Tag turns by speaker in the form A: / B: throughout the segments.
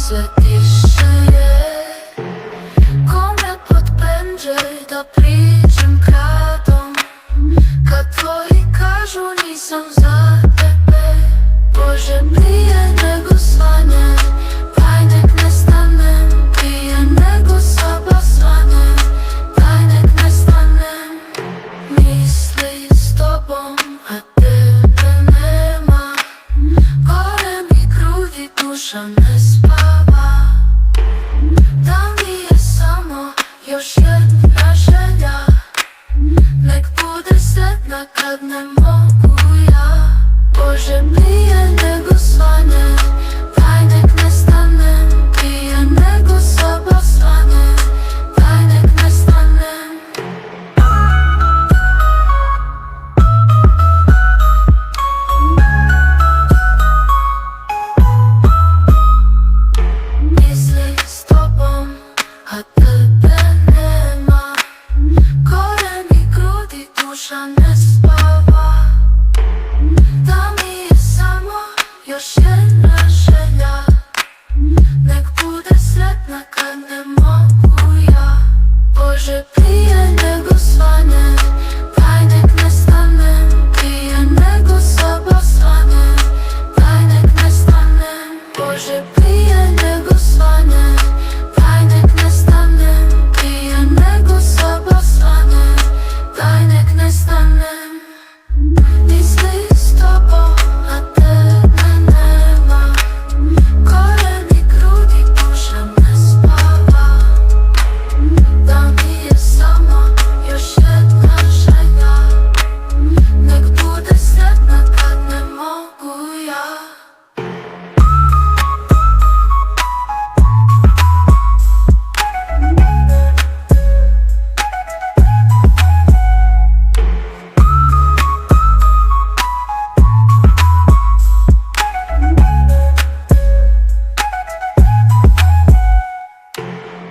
A: все тишеє, комрят podpędzy da pričam kradom, kad tvoji kažu nisam za tebe. Bože, prije nego svanem, daj nek ne stanem, prije nego soba svanem, daj nek ne stanem. Misli s tobom, a tebe nema, gore mi grudi, duša ne spava. Da mi je samo još jedna želja, nek bude sretna kad ne mogu ja. Bože, prije nego svanem, daj nek ne stanem, prije nego soba svanem, daj nek ne stanem. Misli s tobom, a tebe nema, gore mi grudi, duša ne spava. Da mi je samo još jedna želja, nek bude sretna kad ne mogu ja. Bože, prije nego svanem, daj nek ne stanem, prije nego soba svanem, daj nek ne stanem. Bože, prije nego svanem, daj nek ne stanem, prije nego soba svanem, daj nek ne stanem. Misli s tobom, a tebe nema, gore mi grudi, duša ne spava. Da mi je samo još jedna želja, nek bude sretna kad ne mogu ja.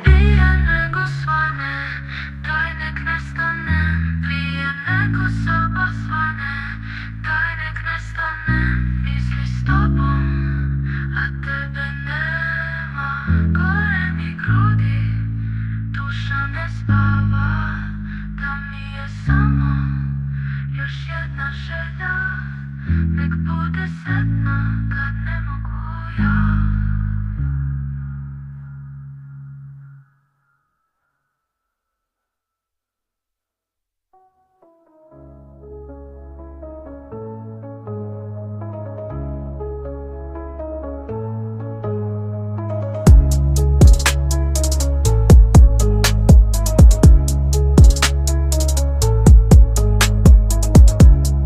A: Prije nego svane, daj nek ne stanem, prije nego soba svane, daj nek ne stanem. Misli s tobom, a tebe nema, gore mi grudi, duša ne spava. Da mi je samo još jedna želja, nek bude sretna kad ne mogu ja.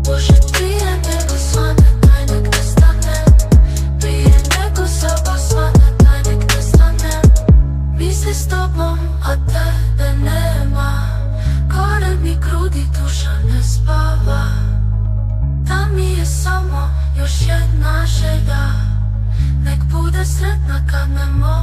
A: Bože, prije nego svane, daj nek ne stanem, prije nego soba svane, daj nek ne stanem. Misli s tobom, a tebe nema, gore mi grudi, duša ne spava. Da mi je samo još jedna želja, nek bude sretna kad ne mogu